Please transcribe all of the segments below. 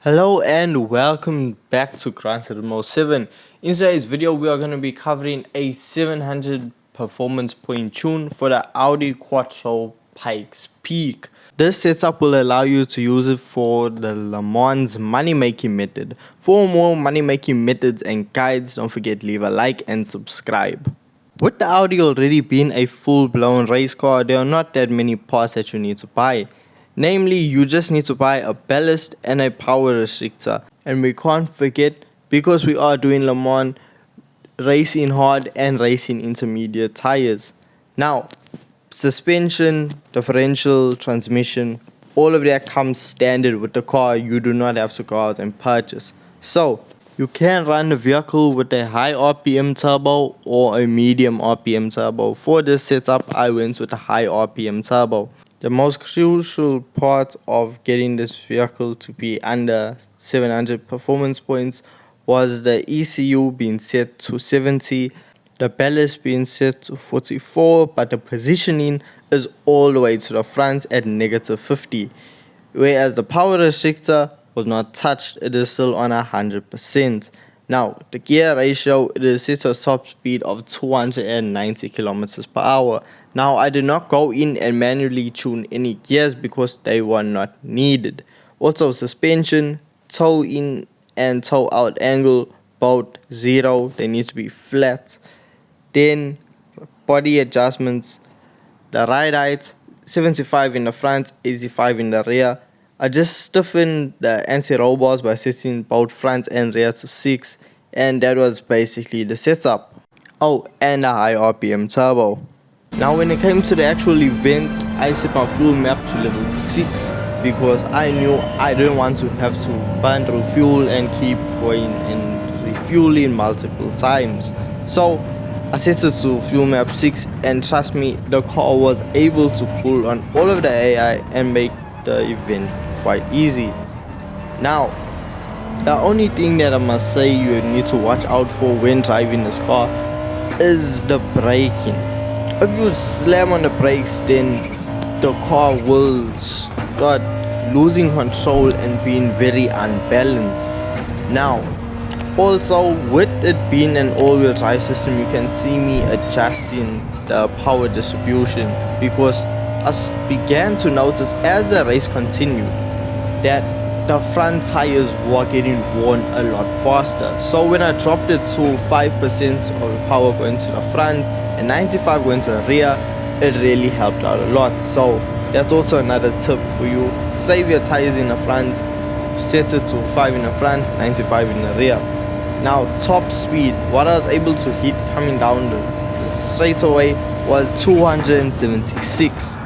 Hello and welcome back to Gran Turismo 7. In today's video, we are going to be covering a 700 performance point tune for the Audi Quattro Pikes Peak. This setup will allow you to use it for the Le Mans money making method. For more money making methods and guides, don't forget leave a like and subscribe. With the Audi already being a full-blown race car, there are not that many parts that you need to buy. Namely, you just need to buy a ballast and a power restrictor. And we can't forget, because we are doing Le Mans, racing hard and racing intermediate tires. Now, suspension, differential, transmission, all of that comes standard with the car. You do not have to go out and purchase. So, you can run the vehicle with a high RPM turbo or a medium RPM turbo. For this setup, I went with a high RPM turbo. The most crucial part of getting this vehicle to be under 700 performance points was the ECU being set to 70, the ballast being set to 44, but the positioning is all the way to the front at negative 50, whereas the power restrictor was not touched, it is still on 100%. Now, the gear ratio, it is set to a top speed of 290 kilometers per hour. Now, I did not go in and manually tune any gears because they were not needed. Also, suspension, toe in and toe out angle, both 0, they need to be flat. Then, body adjustments, the ride height, 75 in the front, 85 in the rear. I just stiffened the anti-roll bars by setting both front and rear to 6, and that was basically the setup. Oh, and a high RPM turbo. Now when it came to the actual event, I set my fuel map to level 6 because I knew I didn't want to have to burn through fuel and keep going and refueling multiple times. So I set it to fuel map 6, and trust me, the car was able to pull on all of the AI and make the event quite easy. Now, the only thing that I must say you need to watch out for when driving this car is the braking. If you slam on the brakes, then the car will start losing control and being very unbalanced. Now, also with it being an all-wheel drive system, you can see me adjusting the power distribution because I began to notice as the race continued that the front tires were getting worn a lot faster. So when I dropped it to 5% of power going to the front and 95 going to the rear, it really helped out a lot. So that's also another tip for you. Save your tires in the front, set it to 5 in the front, 95 in the rear. Now top speed, what I was able to hit coming down the straightaway was 276.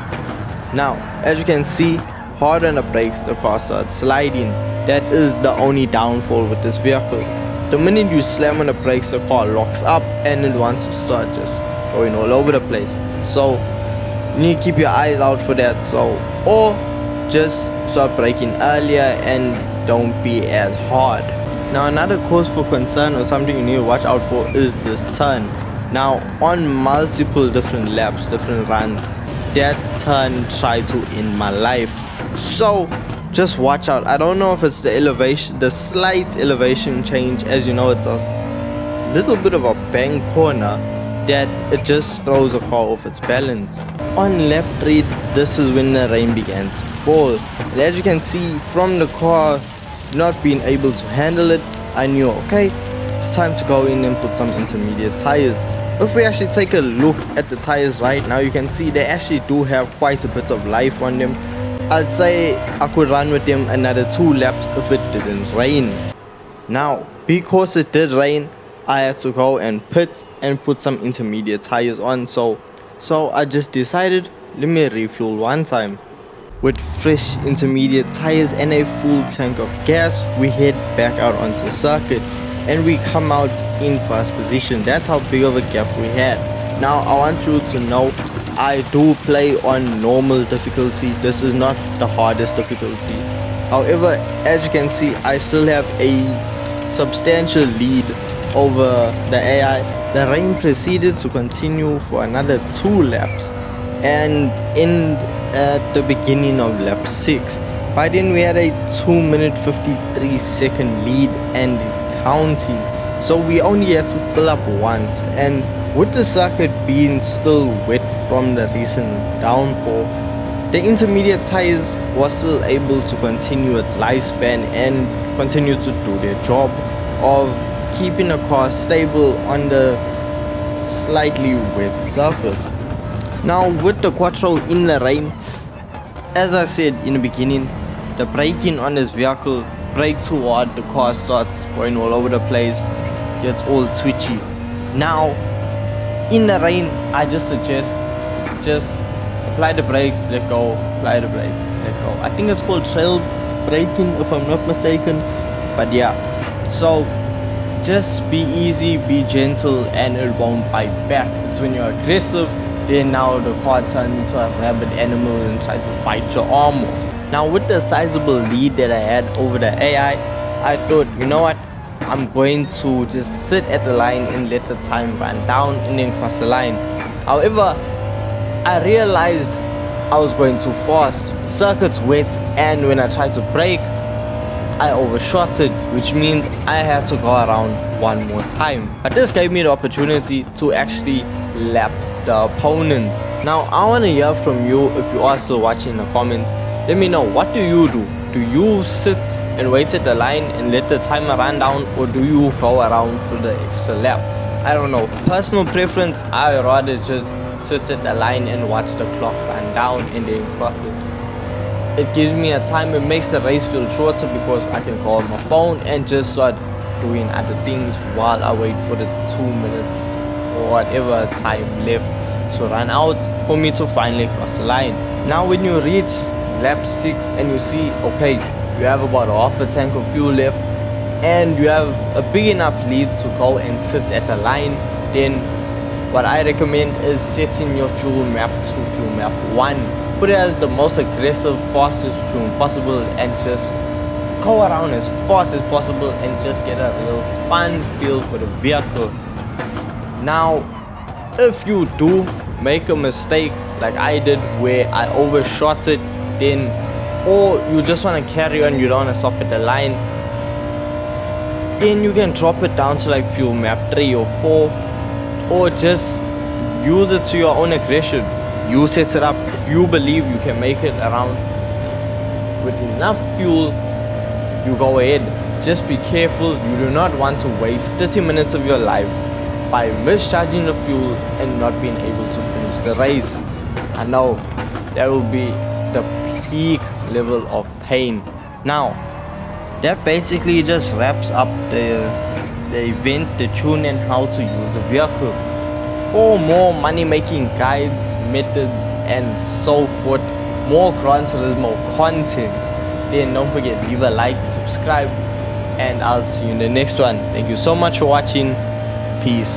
Now, as you can see, hard on the brakes, the car starts sliding. That is the only downfall with this vehicle. The minute you slam on the brakes, the car locks up and it wants to start just going all over the place. So, you need to keep your eyes out for that. So, or just start braking earlier and don't be as hard. Now, another cause for concern or something you need to watch out for is this turn. Now, on multiple different laps, different runs, that turn tried to end my life. So just watch out. I don't know if it's the elevation, the slight elevation change. As you know, it's a little bit of a bang corner that it just throws the car off its balance. On lap 3, this is when the rain began to fall, and as you can see from the car not being able to handle it, I knew, okay, it's time to go in and put some intermediate tires. If we actually take a look at the tires right now, you can see they actually do have quite a bit of life on them. I'd say I could run with them another 2 laps if it didn't rain. Now, because it did rain, I had to go and pit and put some intermediate tires on. So I just decided, let me refuel one time. With fresh intermediate tires and a full tank of gas, we head back out onto the circuit and we come out in first position. That's how big of a gap we had. Now I want you to know I do play on normal difficulty. This is not the hardest difficulty. However, as you can see, I still have a substantial lead over the AI. The rain proceeded to continue for another 2 laps and in at the beginning of lap 6. By then we had a 2-minute 53-second lead and counting. So we only had to fill up once, and with the circuit being still wet from the recent downpour, the intermediate tires was still able to continue its lifespan and continue to do their job of keeping the car stable on the slightly wet surface. Now with the Quattro in the rain, as I said in the beginning, the braking on this vehicle, brake too hard, the car starts going all over the place, gets all twitchy. Now in the rain, I just suggest just apply the brakes, let go, apply the brakes, let go. I think it's called trail braking if I'm not mistaken, but yeah. So just be easy, be gentle, and it won't bite back. It's when you're aggressive, then now the car turns into a rabid animal and tries to bite your arm off. Now with the sizable lead that I had over the AI, I thought, you know what, I'm going to just sit at the line and let the time run down and then cross the line. However, I realized I was going too fast. Circuit's wet, and when I tried to brake, I overshot it, which means I had to go around one more time. But this gave me the opportunity to actually lap the opponents. Now I want to hear from you. If you are still watching in the comments, let me know, what do you do? Do you sit and wait at the line and let the timer run down, or do you go around for the extra lap? I don't know. Personal preference, I rather just sit at the line and watch the clock run down and then cross it. It gives me a time, it makes the race feel shorter because I can go on my phone and just start doing other things while I wait for the 2 minutes or whatever time left to run out for me to finally cross the line. Now when you reach lap 6 and you see, okay, you have about half a tank of fuel left and you have a big enough lead to go and sit at the line, then what I recommend is setting your fuel map to fuel map 1. Put it as the most aggressive, fastest tune possible and just go around as fast as possible and just get a real fun feel for the vehicle. Now, if you do make a mistake like I did where I overshot it, then, or you just want to carry on, you don't want to stop at the line, then you can drop it down to like fuel map 3 or 4, or just use it to your own aggression. You set it up. If you believe you can make it around with enough fuel, you go ahead. Just be careful. You do not want to waste 30 minutes of your life by mischarging the fuel and not being able to finish the race. I know that will be the peak level of pain. Now that basically just wraps up the event, the tune, and how to use a vehicle. For more money making guides, methods, and so forth, more Gran Turismo content, then don't forget, leave a like, subscribe, and I'll see you in the next one. Thank you so much for watching. Peace.